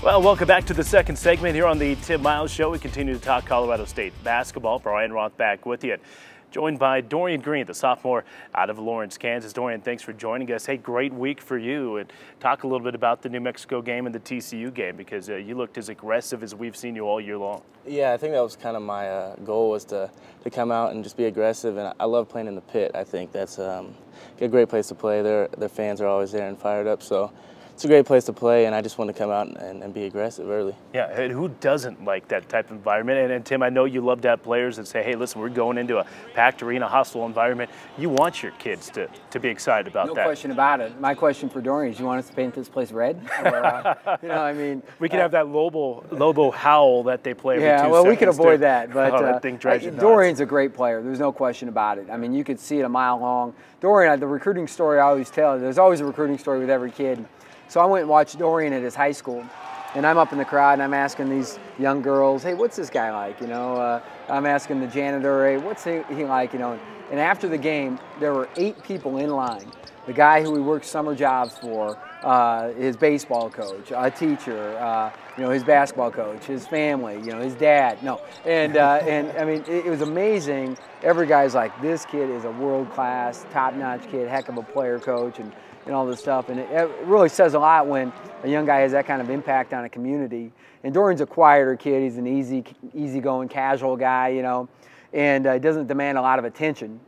Well, welcome back to the second segment here on the Tim Miles Show. We continue to talk Colorado State basketball. Brian Roth back with you. Joined by Dorian Green, the sophomore out of Lawrence, Kansas. Dorian, thanks for joining us. Hey, great week for you. And talk a little bit about the New Mexico game and the TCU game, because you looked as aggressive as we've seen you all year long. Yeah, I think that was kind of my goal, was to come out and just be aggressive. And I love playing in the pit. I think that's a great place to play. Their fans are always there and fired up. So it's a great place to play, and I just want to come out and be aggressive early. Yeah, and who doesn't like that type of environment? And Tim, I know you love to have players that say, hey, listen, we're going into a packed arena, hostile environment. You want your kids to be excited about that. No question about it. My question for Dorian is, you want us to paint this place red? Or, I mean, we could have that Lobo howl that they play every 2 seconds. Yeah, well, we could avoid that. But that thing drives you nuts. Dorian's a great player. There's no question about it. I mean, you could see it a mile long. Dorian, the recruiting story I always tell, there's always a recruiting story with every kid. So I went and watched Dorian at his high school, and I'm up in the crowd, and I'm asking these young girls, hey, what's this guy like? I'm asking the janitor, hey, what's he like? And after the game, there were 8 people in line. The guy who he worked summer jobs for, his baseball coach, a teacher, his basketball coach, his family, his dad. And I mean, it was amazing. Every guy's like, this kid is a world-class, top-notch kid, heck of a player, coach, and all this stuff. And it really says a lot when a young guy has that kind of impact on a community. And Dorian's a quieter kid. He's an easygoing, casual guy, and doesn't demand a lot of attention,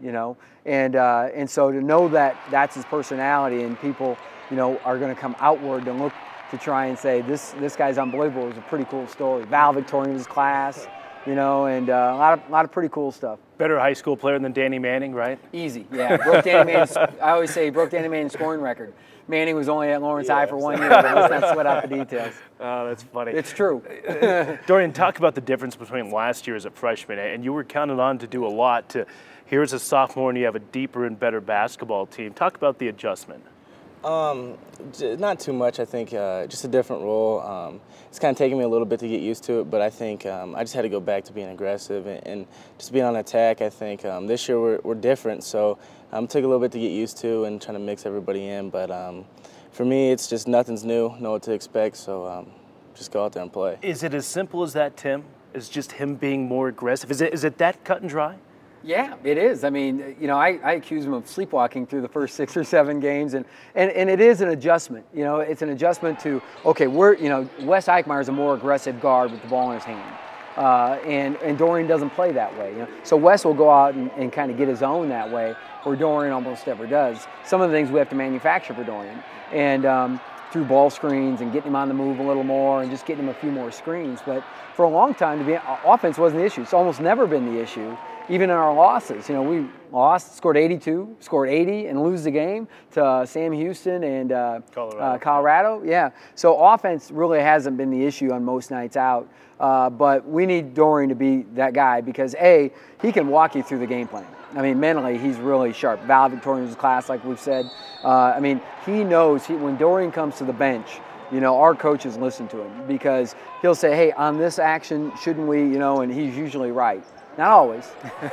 And so to know that that's his personality, and people, are going to come outward and look to try and say, this guy's unbelievable, is a pretty cool story. Valedictorian of his class, and a lot of pretty cool stuff. Better high school player than Danny Manning, right? Easy, yeah. Broke Danny Manning's, I always say, broke Danny Manning's scoring record. Manning was only at Lawrence High for 1 year, but let's not sweat out the details. Oh, that's funny. It's true. Dorian, talk about the difference between last year as a freshman, and you were counted on to do a lot. Here as a sophomore, and you have a deeper and better basketball team. Talk about the adjustment. Not too much, I think. Just a different role. It's kind of taken me a little bit to get used to it, but I think I just had to go back to being aggressive and just being on attack. I think this year we're different, so it took a little bit to get used to and trying to mix everybody in. But for me, it's just nothing's new, know what to expect, so just go out there and play. Is it as simple as that, Tim? Is just him being more aggressive? Is it that cut and dry? Yeah, it is. I mean, I accuse him of sleepwalking through the first 6 or 7 games, and it is an adjustment. It's an adjustment to, okay, Wes Eichmeyer is a more aggressive guard with the ball in his hand, and Dorian doesn't play that way. So Wes will go out and kind of get his own that way, where Dorian almost never does. Some of the things we have to manufacture for Dorian, and through ball screens and getting him on the move a little more and just getting him a few more screens. But for a long time, offense wasn't the issue. It's almost never been the issue. Even in our losses, we lost, scored 82, scored 80, and lose the game to Sam Houston and Colorado. Yeah, so offense really hasn't been the issue on most nights out. But we need Dorian to be that guy because, A, he can walk you through the game plan. I mean, mentally, he's really sharp. Valedictorian of his class, like we've said. I mean, he knows when Dorian comes to the bench, our coaches listen to him because he'll say, hey, on this action, shouldn't we, and he's usually right. Not always,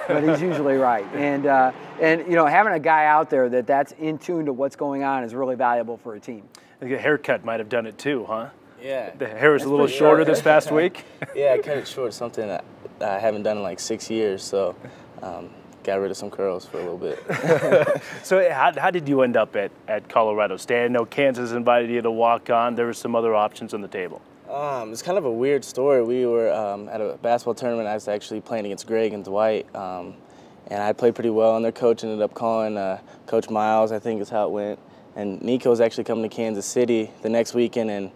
but he's usually right. And having a guy out there that's in tune to what's going on is really valuable for a team. I think a haircut might have done it too, huh? Yeah. The hair is a little shorter this past week. Yeah, I cut it short, something that I haven't done in like 6 years, so got rid of some curls for a little bit. So how did you end up at Colorado State? I know Kansas invited you to walk on. There were some other options on the table. It's kind of a weird story. We were at a basketball tournament. I was actually playing against Greg and Dwight, and I played pretty well, and their coach ended up calling Coach Miles, I think is how it went. And Nico was actually coming to Kansas City the next weekend, and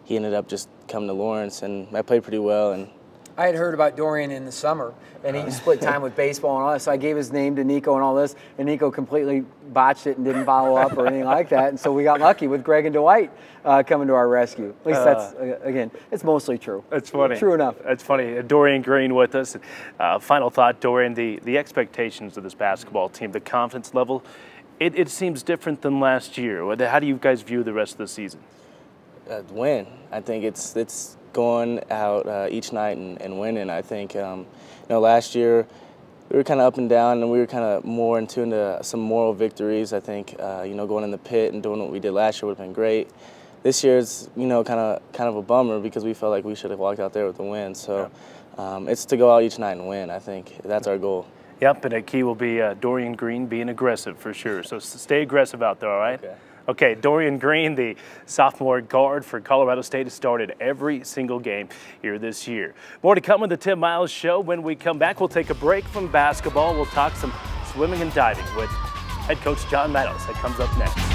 he ended up just coming to Lawrence, and I played pretty well. And I had heard about Dorian in the summer, and he split time with baseball and all that, so I gave his name to Nico and all this, and Nico completely botched it and didn't follow up or anything like that, and so we got lucky with Greg and Dwight coming to our rescue. At least that's, again, it's mostly true. That's funny. True enough. That's funny. Dorian Green with us. Final thought, Dorian, the expectations of this basketball team, the confidence level, it seems different than last year. How do you guys view the rest of the season? Win. I think it's going out each night and winning. I think, last year we were kind of up and down, and we were kind of more in tune to some moral victories. I think, going in the pit and doing what we did last year would have been great. this year it's kind of a bummer because we felt like we should have walked out there with the win. So it's to go out each night and win. I think that's our goal. Yep, and a key will be Dorian Green being aggressive for sure. So stay aggressive out there, all right? Okay. Okay, Dorian Green, the sophomore guard for Colorado State, has started every single game here this year. More to come on the Tim Miles Show. When we come back, we'll take a break from basketball. We'll talk some swimming and diving with head coach John Meadows. That comes up next.